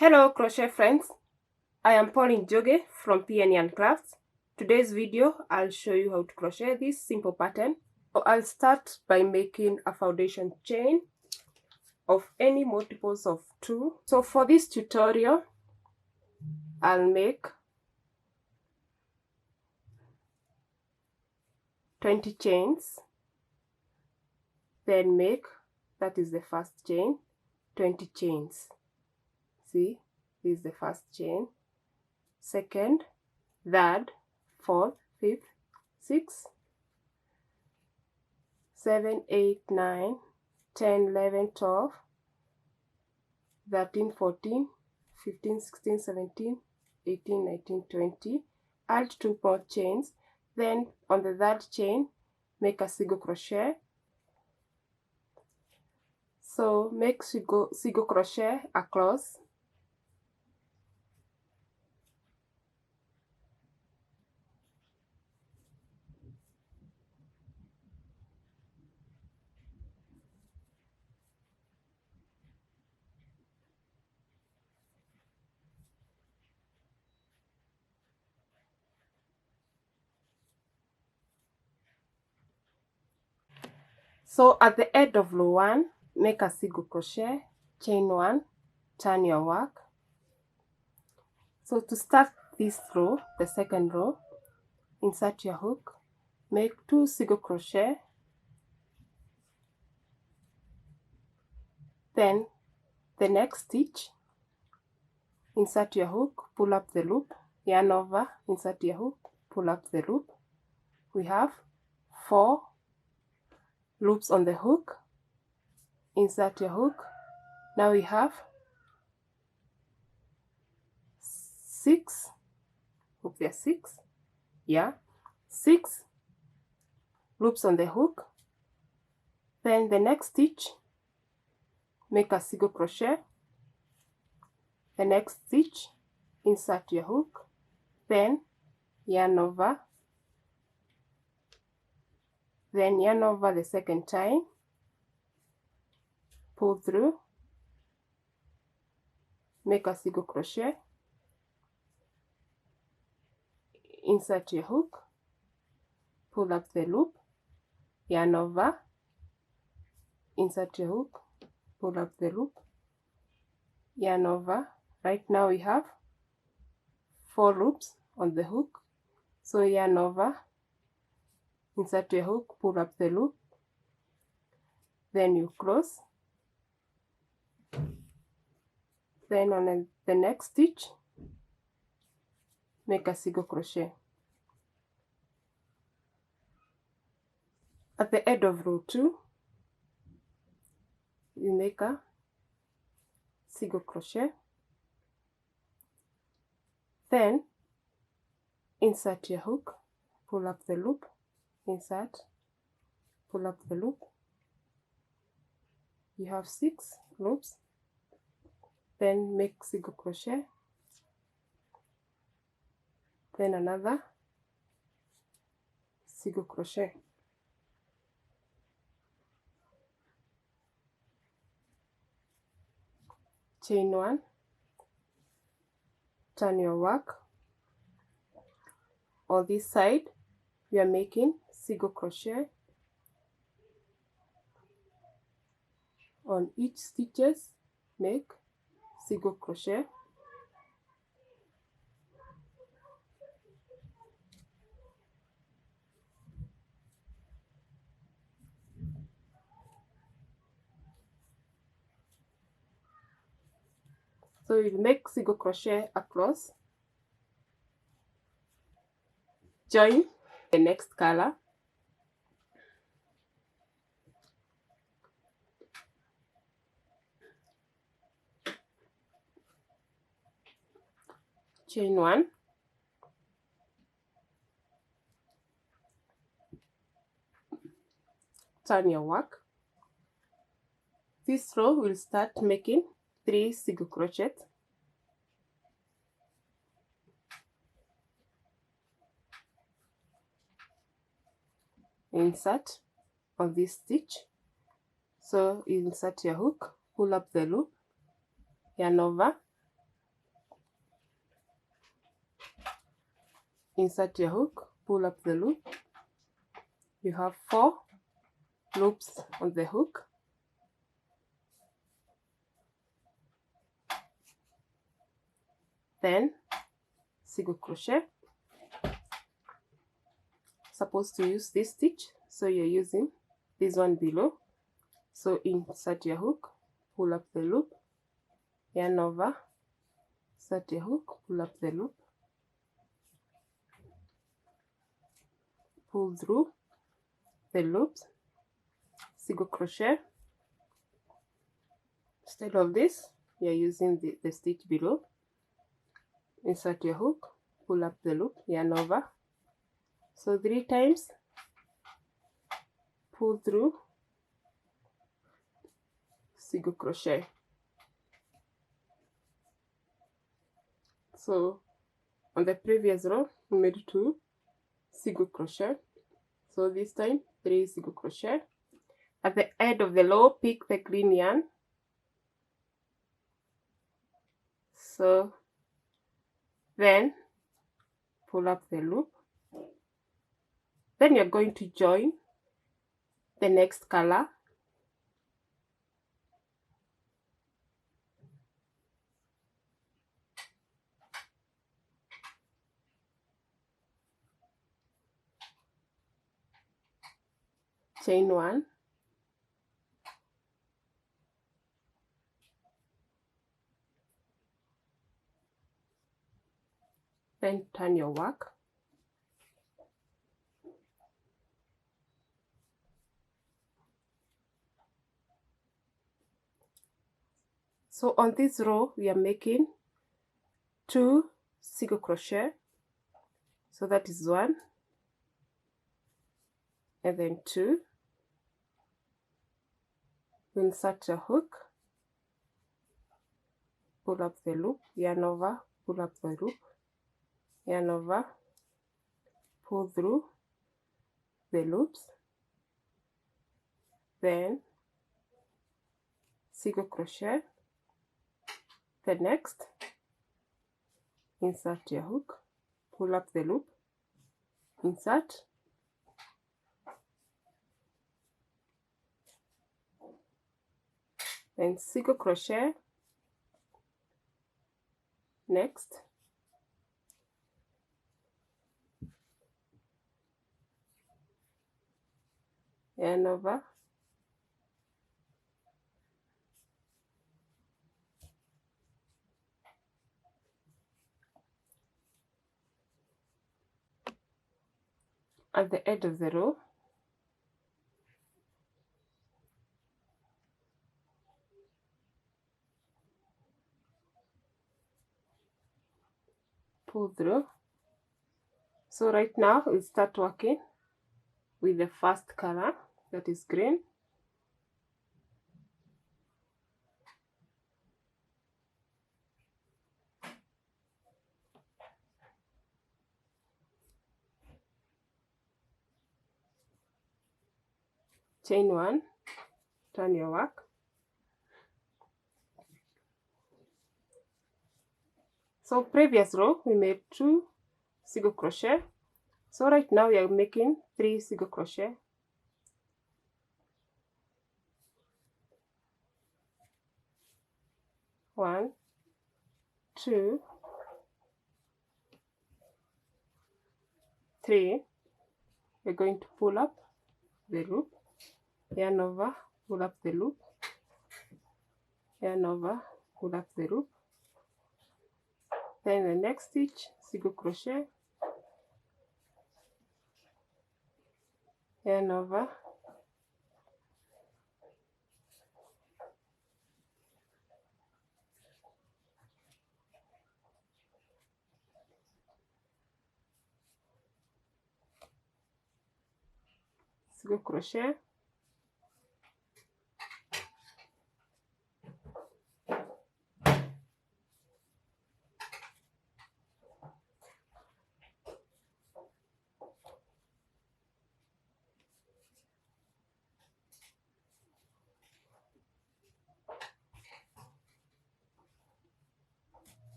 Hello crochet friends, I am Pauline Joge from PN Crafts. Today's video I'll show you how to crochet this simple pattern. So I'll start by making a foundation chain of any multiples of 2. So for this tutorial I'll make 20 chains, then make, that is the first chain, 20 chains. See, this is the first chain, second, third, fourth, fifth, 6, 7, 8, 9, 10, 11, 12, 13, 14, 15, 16, 17, 18, 19, 20. Add 2 more chains. Then on the third chain, make a single crochet. So make single crochet across. So at the end of row 1, make a single crochet, chain 1, turn your work. So to start this row, the second row, insert your hook, make 2 single crochet, then the next stitch, insert your hook, pull up the loop, yarn over, insert your hook, pull up the loop. We have 4 loops on the hook, insert your hook. Now we have 6, hope there are 6, yeah, 6 loops on the hook. Then the next stitch, make a single crochet, the next stitch, insert your hook, then yarn over, then yarn over the second time, pull through, make a single crochet, insert your hook, pull up the loop, yarn over, insert your hook, pull up the loop, yarn over. Right now we have 4 loops on the hook, so yarn over, insert your hook, pull up the loop, then you close. Then on the next stitch, make a single crochet. At the end of row 2, you make a single crochet, then insert your hook, pull up the loop, insert, pull up the loop. You have 6 loops, then make single crochet, then another single crochet. Chain 1, turn your work. On this side, we are making single crochet on each stitches, make single crochet. So you make single crochet across, join the next color, chain 1, turn your work. This row will start making 3 single crochet, insert on this stitch. So you insert your hook, pull up the loop, yarn over, insert your hook, pull up the loop. You have 4 loops on the hook. Then single crochet. Supposed to use this stitch, so you're using this one below. So insert your hook, pull up the loop, yarn over, insert your hook, pull up the loop, pull through the loops, single crochet. Instead of this, you're using the stitch below. Insert your hook, pull up the loop, yarn over. So 3 times, pull through, single crochet. So on the previous row we made 2 single crochet, so this time 3 single crochet. At the end of the row, pick the green yarn, so then pull up the loop. Then you're going to join the next color. Chain 1, then turn your work. So on this row we are making 2 single crochet, so that is 1 and then 2. Insert your hook, pull up the loop, yarn over, pull up the loop, yarn over, pull through the loops, then single crochet. The next, insert your hook, pull up the loop, insert, then single crochet. Next, yarn over, at the end of the row, pull through. So right now we start working with the first color, that is green. Chain 1, turn your work. So previous row we made 2 single crochet, so right now we are making 3 single crochet. One, 2, 3. We're going to pull up the loop, yarn over, pull up the loop, yarn over, pull up the loop. Then the next stitch, single crochet, yarn over, single crochet,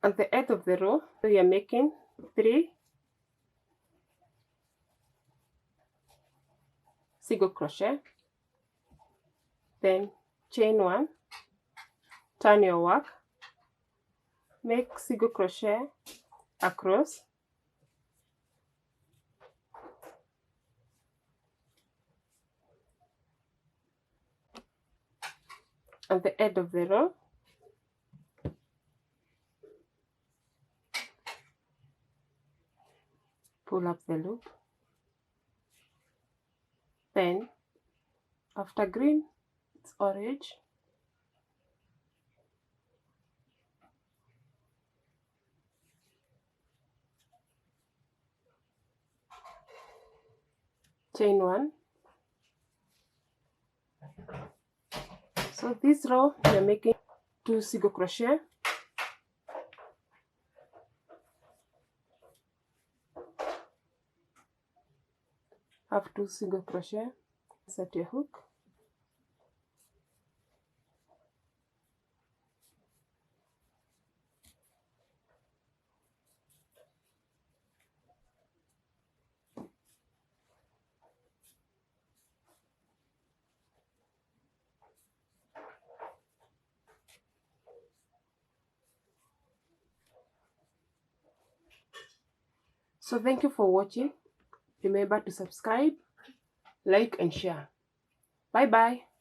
At the end of the row, we are making 3 single crochet, then chain 1, turn your work, make single crochet across, at the end of the row, pull up the loop, then after green it's orange, chain 1. So this row we are making 2 single crochet, have 2 single crochet, set your hook, so thank you for watching. Remember to subscribe, like and share. Bye bye.